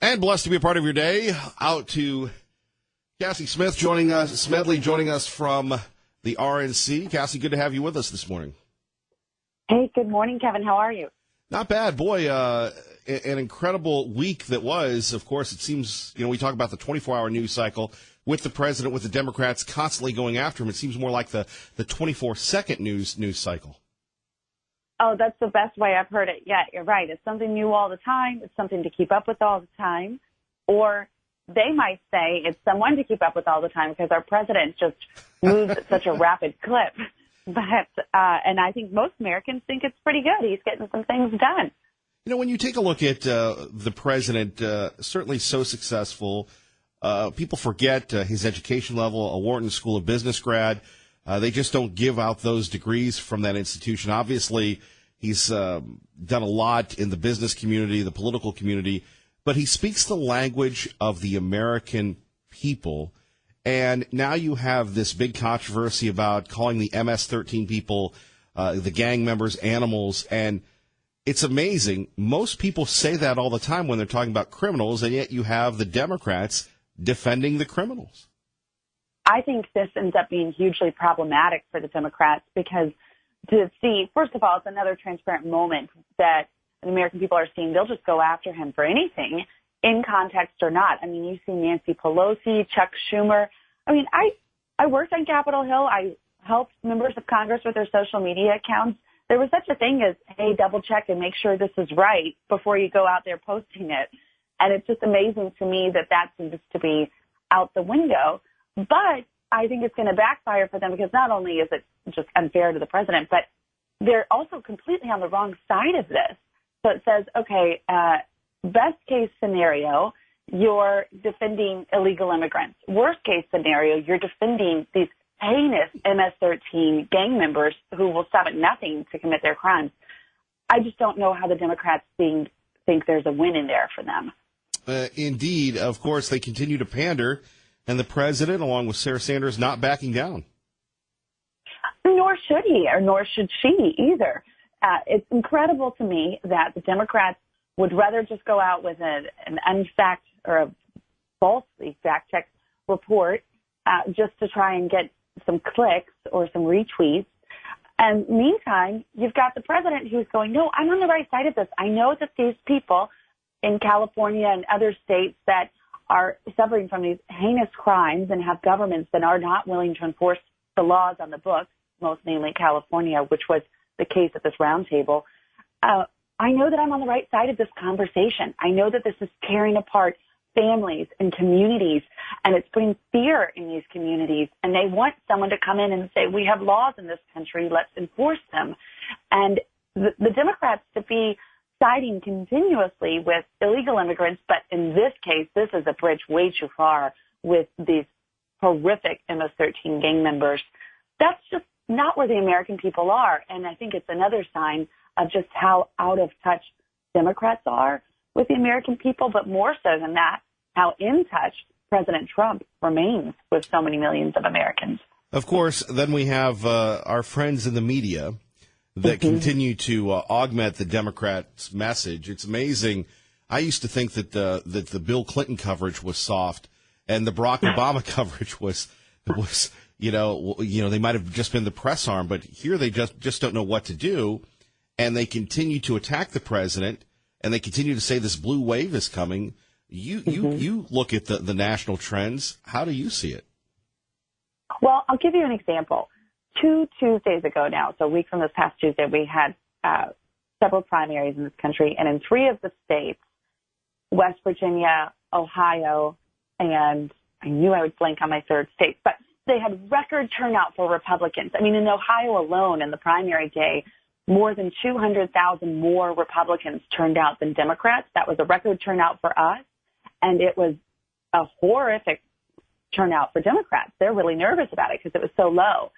And blessed to be a part of your day. Out to Cassie Smith Smedley joining us from the RNC. Cassie, good to have you with us this morning. Hey, good morning, Kevin. How are you? Not bad. Boy, an incredible week that was. Of course, it seems, we talk about the 24-hour news cycle with the president, with the Democrats constantly going after him. It seems more like the 24-second news cycle. Oh, that's the best way I've heard it. Yeah, you're right. It's something new all the time. It's something to keep up with all the time. Or they might say it's someone to keep up with all the time because our president just moves at such a rapid clip. But and I think most Americans think it's pretty good. He's getting some things done. When you take a look at the president, certainly so successful, people forget his education level, a Wharton School of Business grad. They just don't give out those degrees from that institution. Obviously, he's done a lot in the business community, the political community, but he speaks the language of the American people. And now you have this big controversy about calling the MS-13 people, the gang members, animals. And it's amazing. Most people say that all the time when they're talking about criminals, and yet you have the Democrats defending the criminals. I think this ends up being hugely problematic for the Democrats because to see, first of all, it's another transparent moment that the American people are seeing. They'll just go after him for anything, in context or not. I mean, you see Nancy Pelosi, Chuck Schumer. I mean, I worked on Capitol Hill. I helped members of Congress with their social media accounts. There was such a thing as, hey, double check and make sure this is right before you go out there posting it. And it's just amazing to me that seems to be out the window. But I think it's going to backfire for them because not only is it just unfair to the president, but they're also completely on the wrong side of this. So it says, okay, best case scenario, you're defending illegal immigrants. Worst case scenario, you're defending these heinous MS-13 gang members who will stop at nothing to commit their crimes. I just don't know how the Democrats think there's a win in there for them. Indeed. Of course, they continue to pander. And the president, along with Sarah Sanders, not backing down. Nor should he, or nor should she either. It's incredible to me that the Democrats would rather just go out with an unfact or a falsely fact-checked report just to try and get some clicks or some retweets. And meantime, you've got the president who's going, no, I'm on the right side of this. I know that these people in California and other states that are suffering from these heinous crimes and have governments that are not willing to enforce the laws on the books, most mainly California, which was the case at this roundtable. I know that I'm on the right side of this conversation. I know that this is tearing apart families and communities, and it's putting fear in these communities. And they want someone to come in and say, we have laws in this country, let's enforce them. And the Democrats to be siding continuously with illegal immigrants, but in this case, this is a bridge way too far with these horrific MS-13 gang members. That's just not where the American people are, and I think it's another sign of just how out of touch Democrats are with the American people, but more so than that, how in touch President Trump remains with so many millions of Americans. Of course, then we have our friends in the media that continue to augment the Democrats' message. It's amazing. I used to think that the Bill Clinton coverage was soft, and the Barack Obama coverage was they might have just been the press arm, but here they just don't know what to do, and they continue to attack the president, and they continue to say this blue wave is coming. You look at the national trends. How do you see it? Well, I'll give you an example. 2 Tuesdays ago now, so a week from this past Tuesday, we had several primaries in this country, and in 3 of the states, West Virginia, Ohio, and I knew I would blank on my third state, but they had record turnout for Republicans. I mean, in Ohio alone, in the primary day, more than 200,000 more Republicans turned out than Democrats. That was a record turnout for us, and it was a horrific turnout for Democrats. They're really nervous about it because it was so low.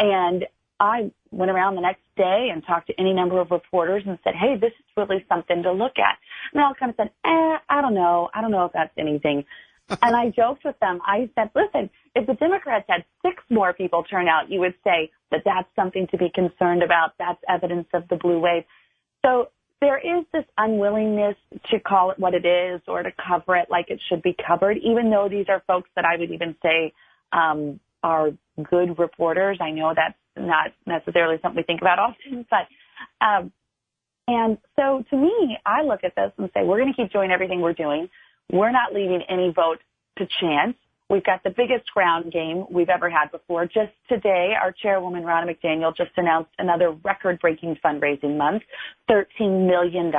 And I went around the next day and talked to any number of reporters and said, hey, this is really something to look at. And they all kind of said, I don't know. I don't know if that's anything. And I joked with them. I said, listen, if the Democrats had 6 more people turn out, you would say that that's something to be concerned about. That's evidence of the blue wave. So there is this unwillingness to call it what it is or to cover it like it should be covered, even though these are folks that I would even say are good reporters. I know that's not necessarily something we think about often, but and so to me, I look at this and say, we're going to keep doing everything we're doing. We're not leaving any vote to chance. We've got the biggest ground game we've ever had before. Just today, our chairwoman, Ronna McDaniel, just announced another record-breaking fundraising month, $13 million,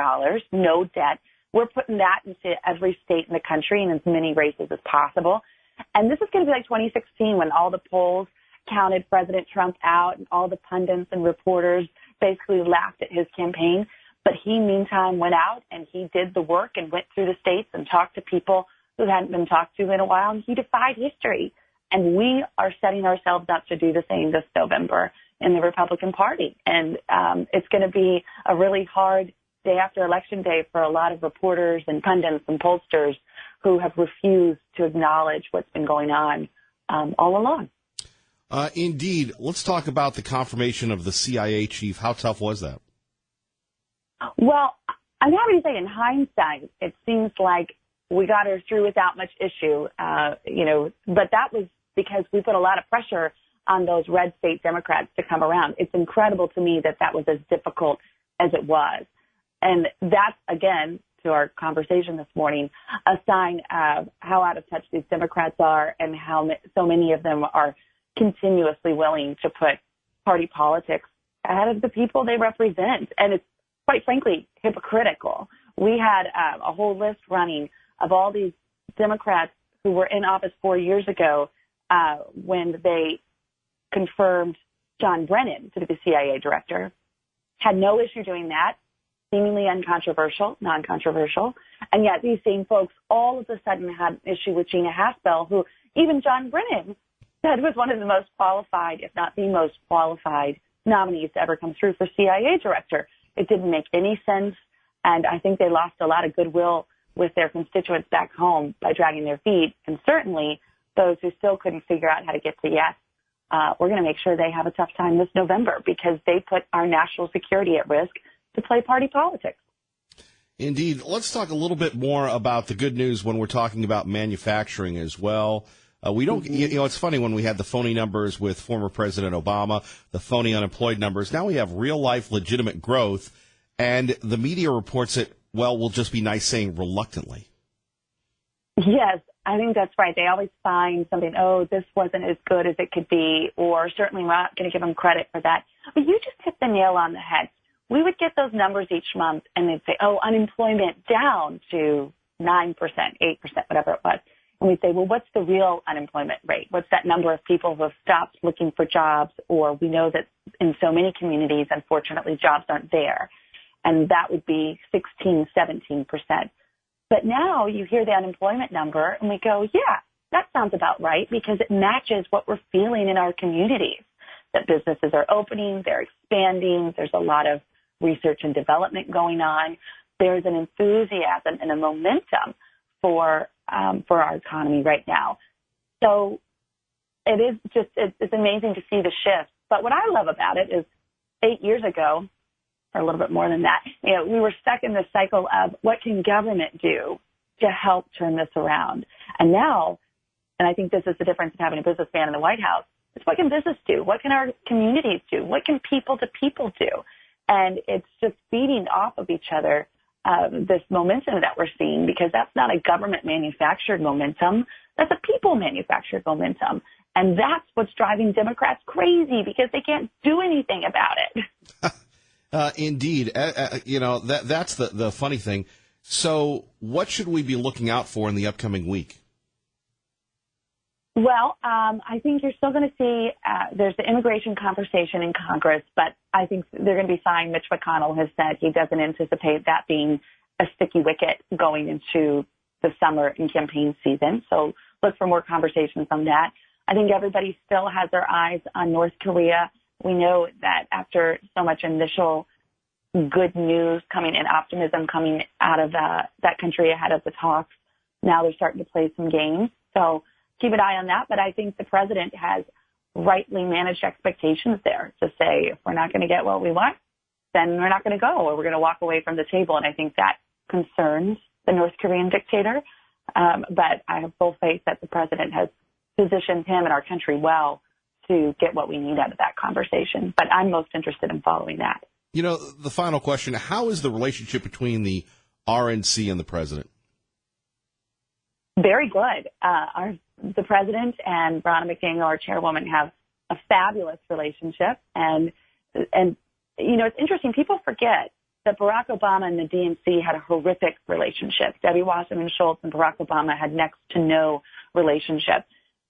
no debt. We're putting that into every state in the country and as many races as possible. And this is going to be like 2016 when all the polls counted President Trump out and all the pundits and reporters basically laughed at his campaign. But he, meantime, went out and he did the work and went through the states and talked to people who hadn't been talked to in a while, and he defied history. And we are setting ourselves up to do the same this November in the Republican Party. And it's going to be a really hard day after Election Day for a lot of reporters and pundits and pollsters who have refused to acknowledge what's been going on all along. Indeed. Let's talk about the confirmation of the CIA chief. How tough was that? Well, I'm happy to say in hindsight, it seems like we got her through without much issue, but that was because we put a lot of pressure on those red state Democrats to come around. It's incredible to me that that was as difficult as it was. And that's, again, to our conversation this morning, a sign of how out of touch these Democrats are and how so many of them are continuously willing to put party politics ahead of the people they represent. And it's, quite frankly, hypocritical. We had a whole list running of all these Democrats who were in office 4 years ago when they confirmed John Brennan to be the CIA director, had no issue doing that, seemingly uncontroversial, non-controversial, and yet these same folks all of a sudden had an issue with Gina Haspel, who even John Brennan said was one of the most qualified, if not the most qualified nominees to ever come through for CIA director. It didn't make any sense, and I think they lost a lot of goodwill with their constituents back home by dragging their feet, and certainly those who still couldn't figure out how to get to yes. We're going to make sure they have a tough time this November because they put our national security at risk to play party politics. Indeed. Let's talk a little bit more about the good news when we're talking about manufacturing as well. We don't, it's funny when we had the phony numbers with former President Obama, the phony unemployed numbers. Now we have real life legitimate growth, and the media reports it, well, we'll just be nice saying reluctantly. Yes, I think that's right. They always find something, oh, this wasn't as good as it could be, or certainly we're not going to give them credit for that. But you just hit the nail on the head. We would get those numbers each month, and they'd say, oh, unemployment down to 9%, 8%, whatever it was. And we'd say, well, what's the real unemployment rate? What's that number of people who have stopped looking for jobs? Or we know that in so many communities, unfortunately, jobs aren't there. And that would be 16, 17%. But now you hear the unemployment number and we go, yeah, that sounds about right because it matches what we're feeling in our communities, that businesses are opening, they're expanding, there's a lot of research and development going on. There's an enthusiasm and a momentum for our economy right now. So it is just, it's amazing to see the shift. But what I love about it is 8 years ago, or a little bit more than that, we were stuck in this cycle of what can government do to help turn this around? And now, and I think this is the difference in having a businessman in the White House, is what can business do? What can our communities do? What can people to people do? And it's just feeding off of each other, this momentum that we're seeing, because that's not a government manufactured momentum. That's a people manufactured momentum. And that's what's driving Democrats crazy because they can't do anything about it. Indeed. That's the funny thing. So what should we be looking out for in the upcoming week? Well, I think you're still going to see there's the immigration conversation in Congress, but I think they're going to be fine. Mitch McConnell has said he doesn't anticipate that being a sticky wicket going into the summer and campaign season. So look for more conversations on that. I think everybody still has their eyes on North Korea. We know that after so much initial good news coming and optimism coming out of that country ahead of the talks, now they're starting to play some games. So keep an eye on that. But I think the president has rightly managed expectations there to say, if we're not going to get what we want, then we're not going to go, or we're going to walk away from the table. And I think that concerns the North Korean dictator. But I have full faith that the president has positioned him and our country well to get what we need out of that conversation. But I'm most interested in following that. You know, the final question, how is the relationship between the RNC and the president? Very good. The president and Ronna McDaniel, our chairwoman, have a fabulous relationship. And you know, it's interesting. People forget that Barack Obama and the DNC had a horrific relationship. Debbie Wasserman Schultz and Barack Obama had next to no relationship.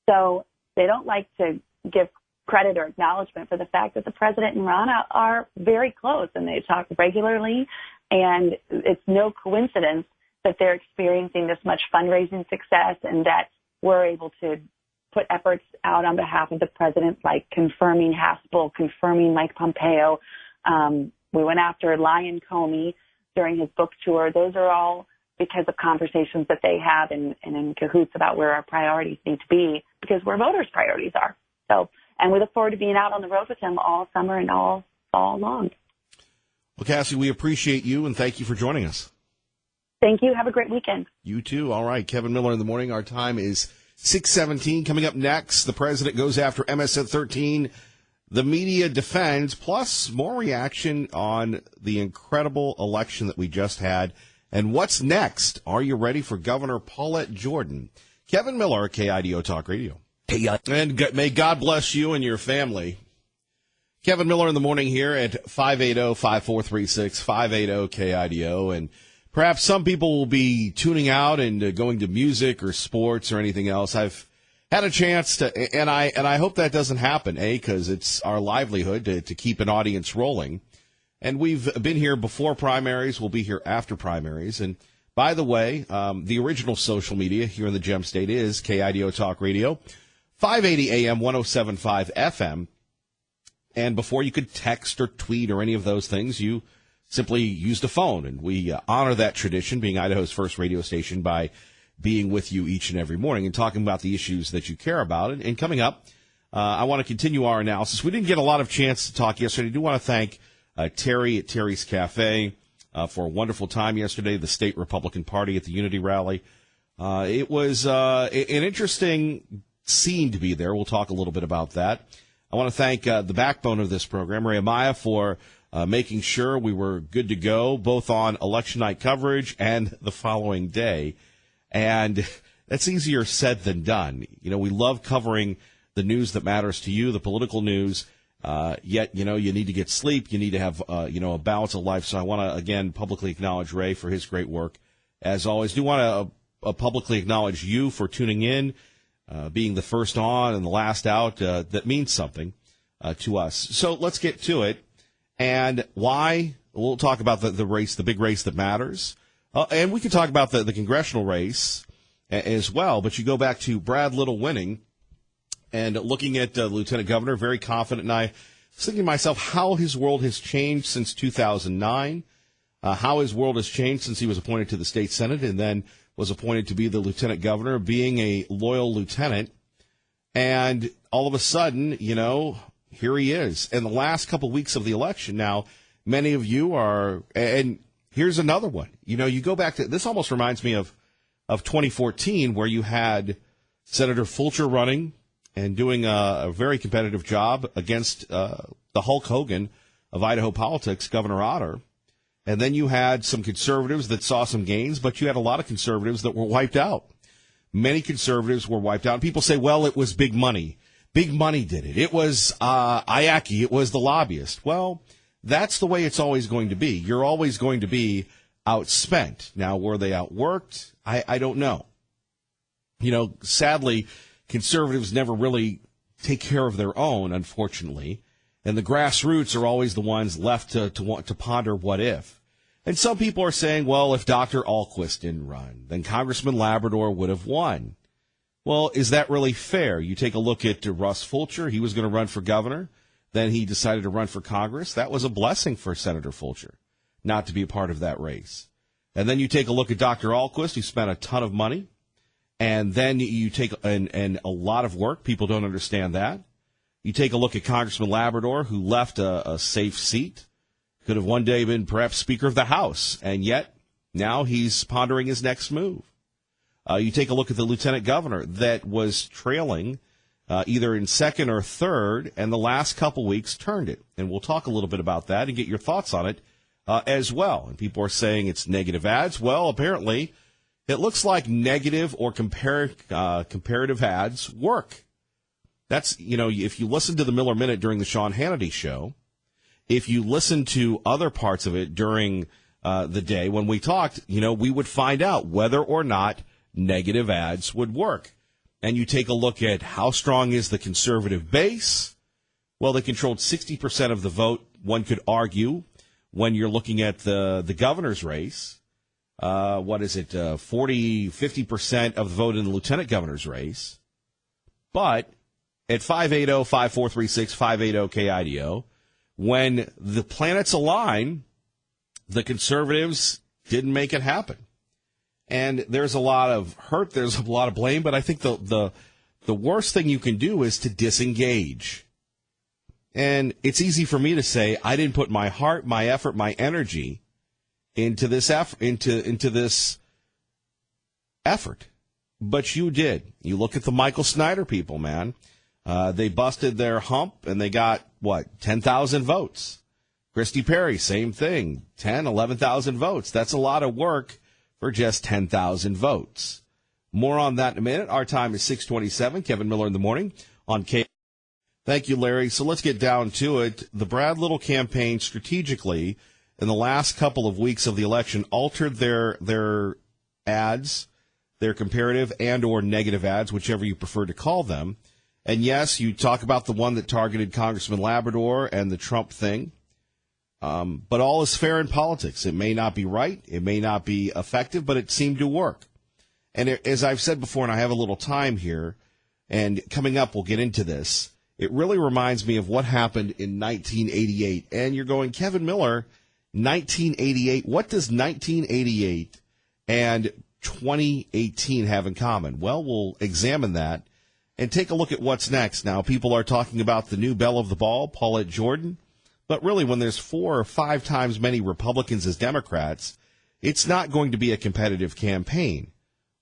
So they don't like to give credit or acknowledgement for the fact that the president and Ronna are very close and they talk regularly. And it's no coincidence that they're experiencing this much fundraising success and that we're able to put efforts out on behalf of the president, like confirming Haspel, confirming Mike Pompeo. We went after Lion Comey during his book tour. Those are all because of conversations that they have and in cahoots about where our priorities need to be, because where voters' priorities are. So, and we look forward to being out on the road with him all summer and all fall long. Well, Cassie, we appreciate you and thank you for joining us. Thank you. Have a great weekend. You too. All right. Kevin Miller in the morning. Our time is 6:17. Coming up next, the president goes after MS at 13. The media defends, plus more reaction on the incredible election that we just had. And what's next? Are you ready for Governor Paulette Jordan? Kevin Miller, KIDO Talk Radio. And may God bless you and your family. Kevin Miller in the morning here at 580-5436, 580-KIDO. And perhaps some people will be tuning out and going to music or sports or anything else. I've had a chance to, and I hope that doesn't happen, because it's our livelihood to keep an audience rolling. And we've been here before primaries. We'll be here after primaries. And by the way, the original social media here in the Gem State is KIDO Talk Radio, 580 AM, 107.5 FM. And before you could text or tweet or any of those things, you simply used a phone. And we honor that tradition, being Idaho's first radio station, by being with you each and every morning and talking about the issues that you care about. And coming up, I want to continue our analysis. We didn't get a lot of chance to talk yesterday. I do want to thank Terry at Terry's Cafe for a wonderful time yesterday, the state Republican Party at the Unity Rally. It was an interesting scene to be there. We'll talk a little bit about that. I want to thank the backbone of this program, Ray Amaya, for making sure we were good to go, both on election night coverage and the following day. And that's easier said than done. You know, we love covering the news that matters to you, the political news, yet, you know, you need to get sleep. You need to have, a balance of life. So I want to, again, publicly acknowledge Ray for his great work. As always, do want to publicly acknowledge you for tuning in, being the first on and the last out. That means something to us. So let's get to it. And why? We'll talk about the race, the big race that matters. And we can talk about the congressional race as well. But you go back to Brad Little winning and looking at the lieutenant governor, very confident. And I was thinking to myself how his world has changed since 2009, how his world has changed since he was appointed to the state senate and then was appointed to be the lieutenant governor, being a loyal lieutenant. And all of a sudden, you know, here he is. In the last couple of weeks of the election now, many of you are, and here's another one. You know, you go back to, this almost reminds me of 2014, where you had Senator Fulcher running and doing a very competitive job against the Hulk Hogan of Idaho politics, Governor Otter. And then you had some conservatives that saw some gains, but you had a lot of conservatives that were wiped out. Many conservatives were wiped out. People say, well, it was big money. Big money did it. It was IACI. It was the lobbyist. Well, that's the way it's always going to be. You're always going to be outspent. Now, were they outworked? I don't know. You know, sadly, conservatives never really take care of their own, unfortunately. And the grassroots are always the ones left to want to ponder what if. And some people are saying, well, if Dr. Ahlquist didn't run, then Congressman Labrador would have won. Well, is that really fair? You take a look at Russ Fulcher. He was going to run for governor. Then he decided to run for Congress. That was a blessing for Senator Fulcher not to be a part of that race. And then you take a look at Dr. Ahlquist, who spent a ton of money. And then you take and a lot of work. People don't understand that. You take a look at Congressman Labrador, who left a safe seat, Could have one day been perhaps Speaker of the House, and yet now he's pondering his next move. You take a look at the lieutenant governor that was trailing either in second or third, and the last couple weeks turned it. And we'll talk a little bit about that and get your thoughts on it as well. And people are saying it's negative ads. Well, apparently it looks like negative or comparative ads work. That's, if you listen to the Miller Minute during the Sean Hannity show, if you listen to other parts of it during the day when we talked, we would find out whether or not negative ads would work. And you take a look at how strong is the conservative base. Well, they controlled 60% of the vote, one could argue, when you're looking at the governor's race. 50% of the vote in the lieutenant governor's race. But at 580-5436, 580-KIDO, when the planets align, the conservatives didn't make it happen. And there's a lot of hurt, there's a lot of blame, but I think the worst thing you can do is to disengage. And it's easy for me to say I didn't put my heart, my effort, my energy into this effort. But you did. You look at the Michael Snyder people, man. They busted their hump and they got 10,000 votes. Christy Perry, same thing, 11,000 votes. That's a lot of work for just 10,000 votes. More on that in a minute. Our time is 6:27. Kevin Miller in the morning on K. Thank you, Larry. So let's get down to it. The Brad Little campaign strategically in the last couple of weeks of the election altered their ads, their comparative and or negative ads, whichever you prefer to call them. And yes, you talk about the one that targeted Congressman Labrador and the Trump thing. But all is fair in politics. It may not be right. It may not be effective, but it seemed to work. And as I've said before, and I have a little time here, and coming up we'll get into this, it really reminds me of what happened in 1988. And you're going, Kevin Miller, 1988, what does 1988 and 2018 have in common? Well, we'll examine that and take a look at what's next. Now, people are talking about the new belle of the ball, Paulette Jordan. But really, when there's 4 or 5 times many Republicans as Democrats, it's not going to be a competitive campaign.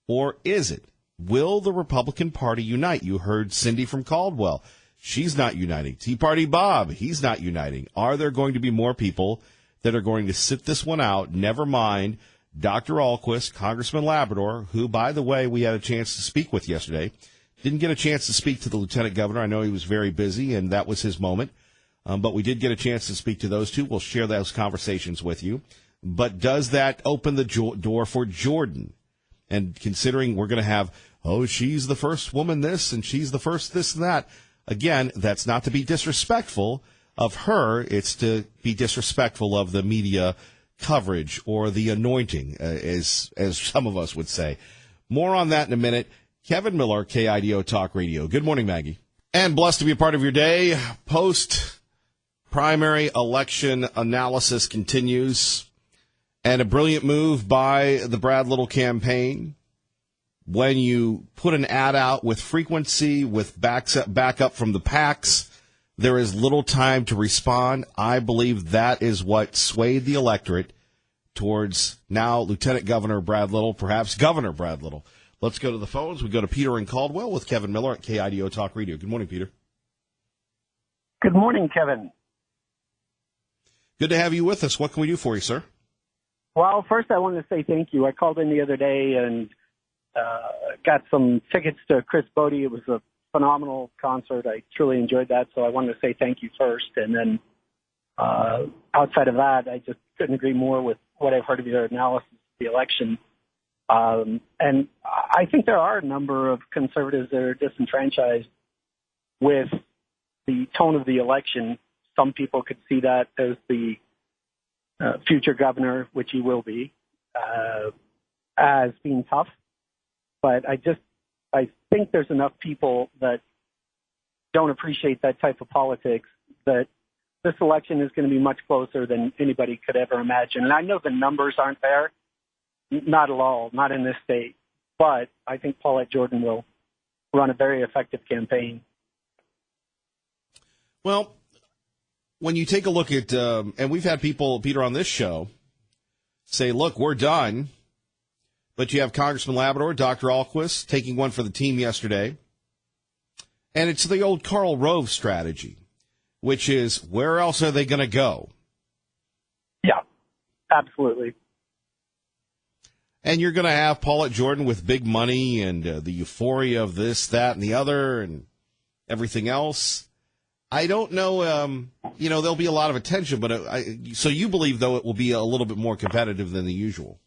Or is it? Will the Republican Party unite? You heard Cindy from Caldwell. She's not uniting. Tea Party Bob, he's not uniting. Are there going to be more people that are going to sit this one out? Never mind Dr. Ahlquist, Congressman Labrador, who, by the way, we had a chance to speak with yesterday. Didn't get a chance to speak to the lieutenant governor. I know he was very busy, and that was his moment. But we did get a chance to speak to those two. We'll share those conversations with you. But does that open the door for Jordan? And considering we're going to have, she's the first woman this, and she's the first this and that. Again, that's not to be disrespectful of her. It's to be disrespectful of the media coverage or the anointing, as some of us would say. More on that in a minute. Kevin Miller, KIDO Talk Radio. Good morning, Maggie. And blessed to be a part of your day. Post-primary election analysis continues. And a brilliant move by the Brad Little campaign. When you put an ad out with frequency, with backup from the PACs, there is little time to respond. I believe that is what swayed the electorate towards now Lieutenant Governor Brad Little, perhaps Governor Brad Little. Let's go to the phones. We go to Peter in Caldwell with Kevin Miller at KIDO Talk Radio. Good morning, Peter. Good morning, Kevin. Good to have you with us. What can we do for you, sir? Well, first I want to say thank you. I called in the other day and got some tickets to Chris Bodie. It was a phenomenal concert. I truly enjoyed that, so I wanted to say thank you first. And then outside of that, I just couldn't agree more with what I've heard of your analysis of the election. And I think there are a number of conservatives that are disenfranchised with the tone of the election. Some people could see that as the future governor, which he will be, as being tough. But I think there's enough people that don't appreciate that type of politics that this election is going to be much closer than anybody could ever imagine. And I know the numbers aren't there. Not at all, not in this state. But I think Paulette Jordan will run a very effective campaign. Well, when you take a look at, and we've had people, Peter, on this show say, look, we're done. But you have Congressman Labrador, Dr. Alquist, taking one for the team yesterday. And it's the old Karl Rove strategy, which is, where else are they going to go? Yeah, absolutely. And you're going to have Paulette Jordan with big money and the euphoria of this, that, and the other, and everything else. I don't know, there'll be a lot of attention, but so you believe, though, it will be a little bit more competitive than the usual?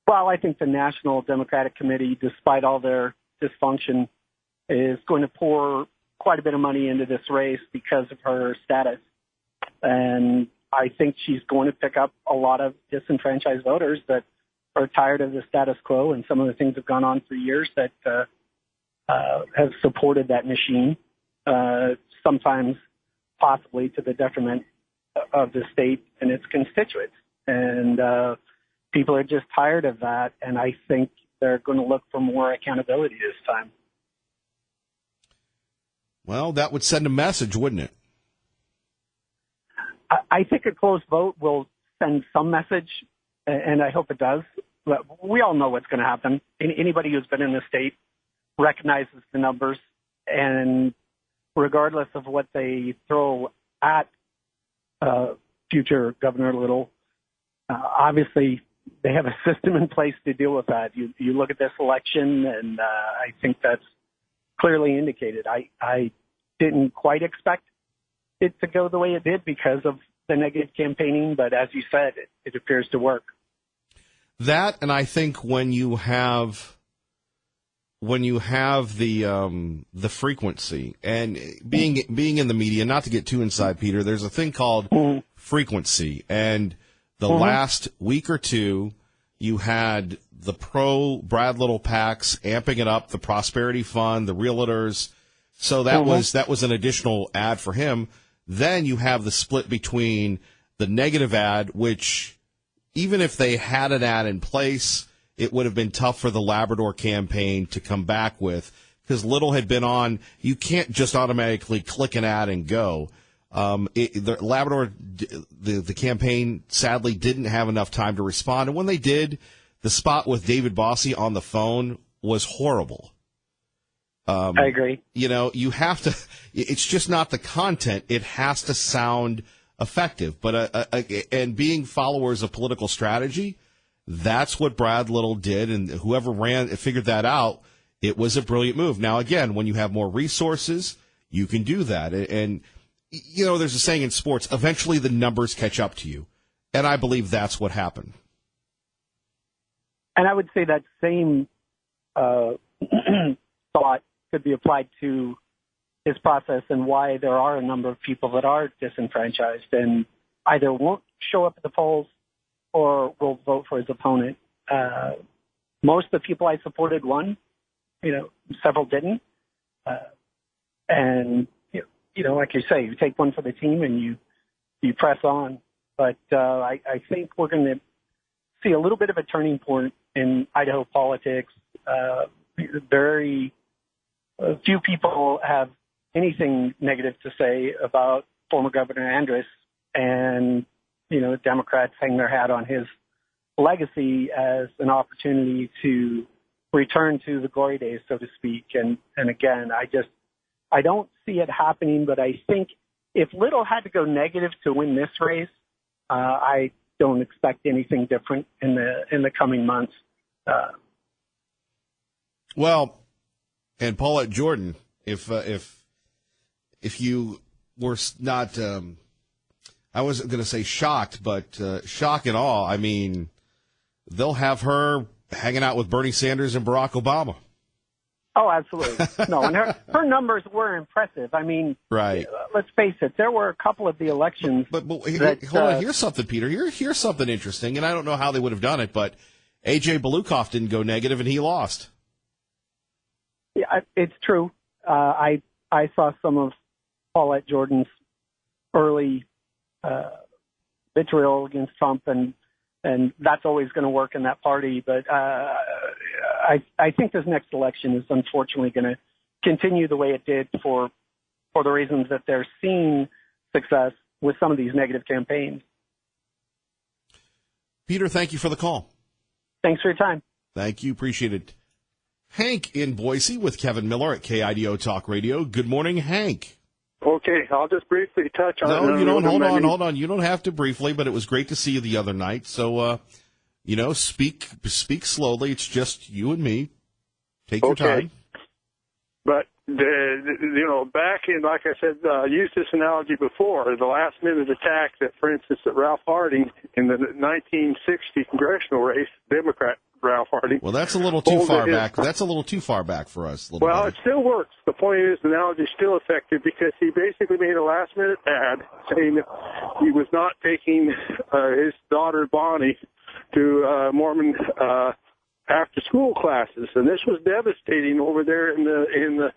Well, I think the National Democratic Committee, despite all their dysfunction, is going to pour quite a bit of money into this race because of her status. And I think she's going to pick up a lot of disenfranchised voters that are tired of the status quo and some of the things that have gone on for years that have supported that machine, sometimes possibly to the detriment of the state and its constituents. And people are just tired of that, and I think they're going to look for more accountability this time. Well, that would send a message, wouldn't it? I think a closed vote will send some message, and I hope it does. But we all know what's going to happen. Anybody who's been in the state recognizes the numbers, and regardless of what they throw at future Governor Little, obviously they have a system in place to deal with that. You look at this election, and I think that's clearly indicated. I didn't quite expect it to go the way it did because of the negative campaigning, but as you said, it appears to work. That, and I think when you have the frequency and being in the media, not to get too inside, Peter, there's a thing called frequency, and the last week or two, you had the pro Brad Little PACs amping it up, the Prosperity Fund, the realtors. So that was an additional ad for him. Then you have the split between the negative ad, which even if they had an ad in place, it would have been tough for the Labrador campaign to come back with, because Little had been on. You can't just automatically click an ad and go. The Labrador, the campaign sadly didn't have enough time to respond, and when they did, the spot with David Bossy on the phone was horrible. I agree. You have to. It's just not the content; it has to sound effective. But and being followers of political strategy, that's what Brad Little did, and whoever figured that out, it was a brilliant move. Now, again, when you have more resources, you can do that, and there's a saying in sports, eventually the numbers catch up to you. And I believe that's what happened. And I would say that same thought could be applied to his process and why there are a number of people that are disenfranchised and either won't show up at the polls or will vote for his opponent. Most of the people I supported won, several didn't. And like you say, you take one for the team and you press on. But I think we're going to see a little bit of a turning point in Idaho politics. Very few people have anything negative to say about former Governor Andrus, and Democrats hang their hat on his legacy as an opportunity to return to the glory days, so to speak. And again, I don't see it happening, but I think if Little had to go negative to win this race, I don't expect anything different in the coming months. Well, and Paulette Jordan, if you were not, I wasn't going to say shocked, but shock and awe. I mean, they'll have her hanging out with Bernie Sanders and Barack Obama. Oh, absolutely. No, and her numbers were impressive. I mean, right. Let's face it, there were a couple of the elections. But hold on, here's something, Peter. Here's something interesting, and I don't know how they would have done it, but A.J. Belukoff didn't go negative, and he lost. Yeah, it's true. I saw some of Paulette Jordan's early vitriol against Trump, and that's always going to work in that party. But I think this next election is unfortunately going to continue the way it did for the reasons that they're seeing success with some of these negative campaigns. Peter, thank you for the call. Thanks for your time. Thank you. Appreciate it. Hank in Boise with Kevin Miller at KIDO Talk Radio. Good morning, Hank. Okay, I'll just briefly touch on it. No, you don't. Hold on. You don't have to briefly, but it was great to see you the other night. So, speak slowly. It's just you and me. Take your time. But, back in, like I said, used this analogy before, the last-minute attack that, for instance, that Ralph Harding in the 1960 congressional race, Democrat Ralph Harding. Well, that's a little too far back. That's a little too far back for us. Well, it still works. The point is, the analogy is still effective because he basically made a last-minute ad saying that he was not taking his daughter Bonnie to Mormon after-school classes, and this was devastating over there in the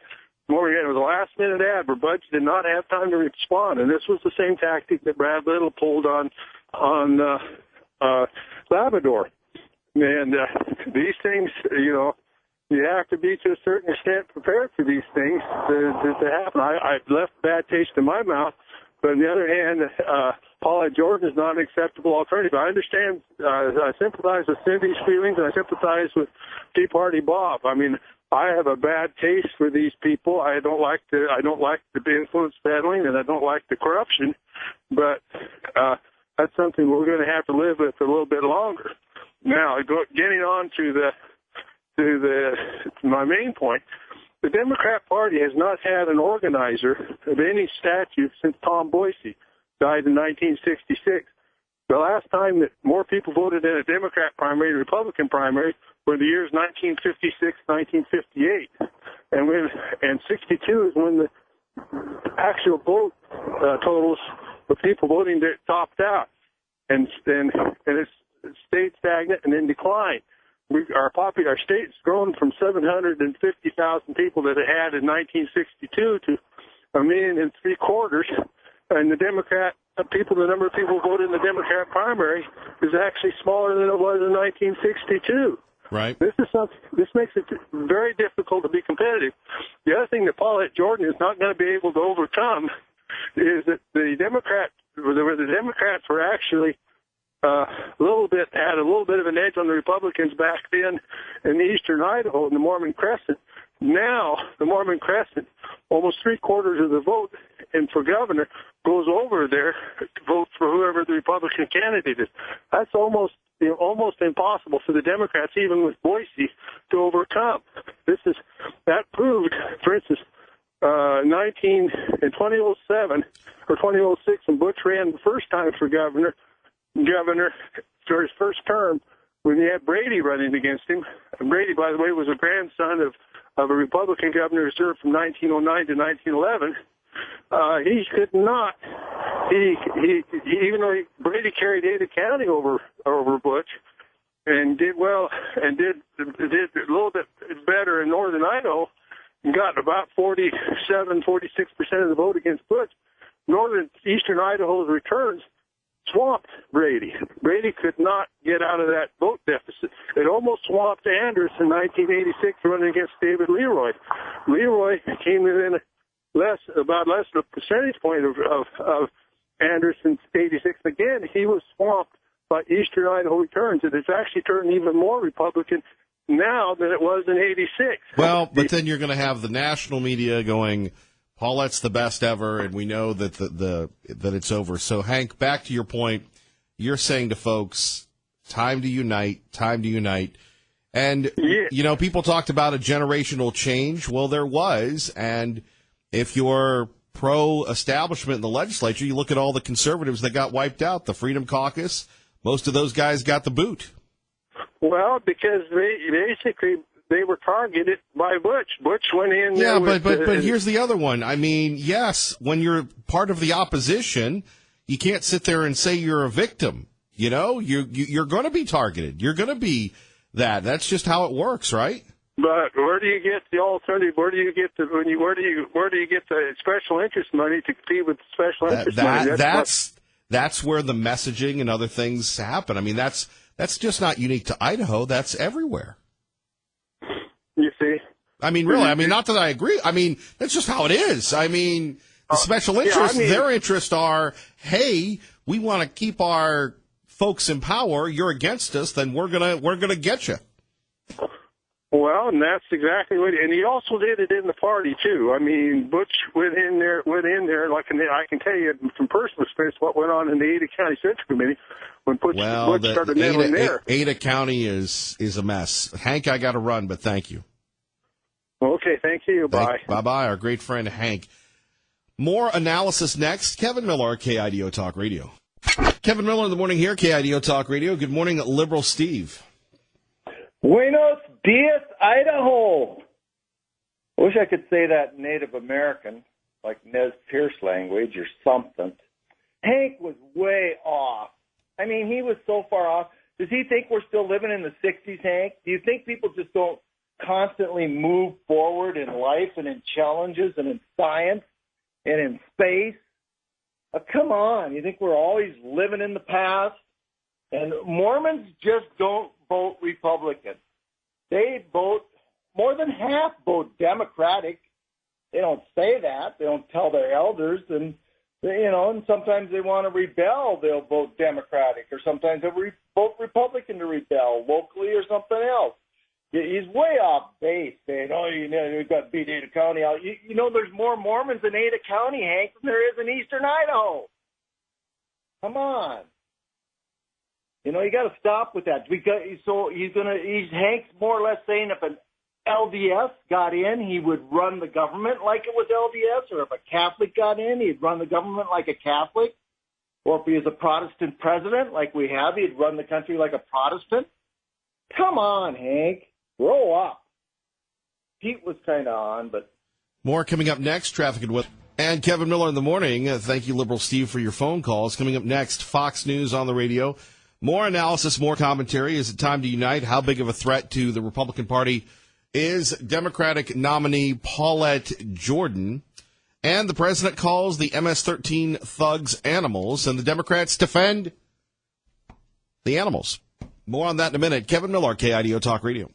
Mormon. It was a last-minute ad where Budge did not have time to respond, and this was the same tactic that Brad Little pulled on Labrador. And these things, you have to be to a certain extent prepared for these things to happen. I've left a bad taste in my mouth, but on the other hand, Paulette Jordan is not an acceptable alternative. I understand, I sympathize with Cindy's feelings, and I sympathize with Tea Party Bob. I mean, I have a bad taste for these people. I don't like the influence peddling, and I don't like the corruption, but that's something we're going to have to live with a little bit longer. Now, getting on to my main point, the Democrat Party has not had an organizer of any statute since Tom Boise died in 1966. The last time that more people voted in a Democrat primary and Republican primary were the years 1956, 1958, and 62 is when the actual vote totals of people voting that topped out, and it's stayed stagnant and in decline. Our state's grown from 750,000 people that it had in 1962 to 1.75 million, and the the number of people who voted in the Democrat primary is actually smaller than it was in 1962. Right. This makes it very difficult to be competitive. The other thing that Paulette Jordan is not going to be able to overcome is that the Democrats were actually had a little bit of an edge on the Republicans back then in eastern Idaho in the Mormon Crescent. Now, the Mormon Crescent, almost 3/4 of the vote, and for governor, goes over there to vote for whoever the Republican candidate is. That's almost impossible for the Democrats, even with Boise, to overcome. That proved, for instance, in 2007 or 2006, when Butch ran the first time for governor for his first term, when he had Brady running against him. And Brady, by the way, was a grandson of a Republican governor who served from 1909 to 1911. He could not. Even though Brady carried Ada County over Butch, and did well, and did a little bit better in northern Idaho, and got about 46% of the vote against Butch. Eastern Idaho's returns swamped Brady. Brady could not get out of that vote deficit. It almost swamped Anders in 1986 running against David Leroy. Leroy came in about less than a percentage point of Anders in 86. Again, he was swamped by Eastern Idaho returns. It has actually turned even more Republican now than it was in 86. Well, but then you're going to have the national media going, Paulette's the best ever, and we know that that it's over. So, Hank, back to your point, you're saying to folks, time to unite. And, people talked about a generational change. Well, there was, and if you're pro-establishment in the legislature, you look at all the conservatives that got wiped out, the Freedom Caucus, most of those guys got the boot. Well, because they were targeted by Butch. Butch went in there. Yeah, but here's the other one. I mean, yes, when you're part of the opposition, you can't sit there and say you're a victim. You're going to be targeted. You're going to be that. That's just how it works, right? But where do you get the alternative? Where do you get the special interest money to compete with the special interest money? That's where the messaging and other things happen. I mean, that's just not unique to Idaho. That's everywhere. You see? I mean, really, not that I agree. I mean, that's just how it is. I mean, The special interests, their interests are, hey, we want to keep our folks in power. You're against us, then we're gonna get you. Well, and that's exactly what, and he also did it in the party too. I mean, Butch went in there, like, and I can tell you from personal experience what went on in the Ada County Central Committee when Butch started meddling there. Ada County is a mess. Hank, I got to run, but thank you. Okay, thank you. Bye. Bye-bye, our great friend Hank. More analysis next. Kevin Miller, KIDO Talk Radio. Kevin Miller in the morning here, KIDO Talk Radio. Good morning, Liberal Steve. Buenos dias, Idaho. I wish I could say that in Native American, like Nez Perce language or something. Hank was way off. I mean, he was so far off. Does he think we're still living in the 60s, Hank? Do you think people just don't constantly move forward in life and in challenges and in science and in space? Come on. You think we're always living in the past? And Mormons just don't vote Republican. They vote, more than half vote Democratic. They don't say that. They don't tell their elders. And, and sometimes they want to rebel. They'll vote Democratic. Or sometimes they'll vote Republican to rebel locally or something else. He's way off base saying, we've got to beat Ada County out. There's more Mormons in Ada County, Hank, than there is in eastern Idaho. Come on. You got to stop with that. Hank's more or less saying if an LDS got in, he would run the government like it was LDS, or if a Catholic got in, he'd run the government like a Catholic, or if he was a Protestant president like we have, he'd run the country like a Protestant. Come on, Hank. Grow up. Pete was kind of on, but... More coming up next, Traffic and Weather. And Kevin Miller in the morning. Thank you, Liberal Steve, for your phone calls. Coming up next, Fox News on the radio. More analysis, more commentary. Is it time to unite? How big of a threat to the Republican Party is Democratic nominee Paulette Jordan? And the president calls the MS-13 thugs animals, and the Democrats defend the animals. More on that in a minute. Kevin Miller, KIDO Talk Radio.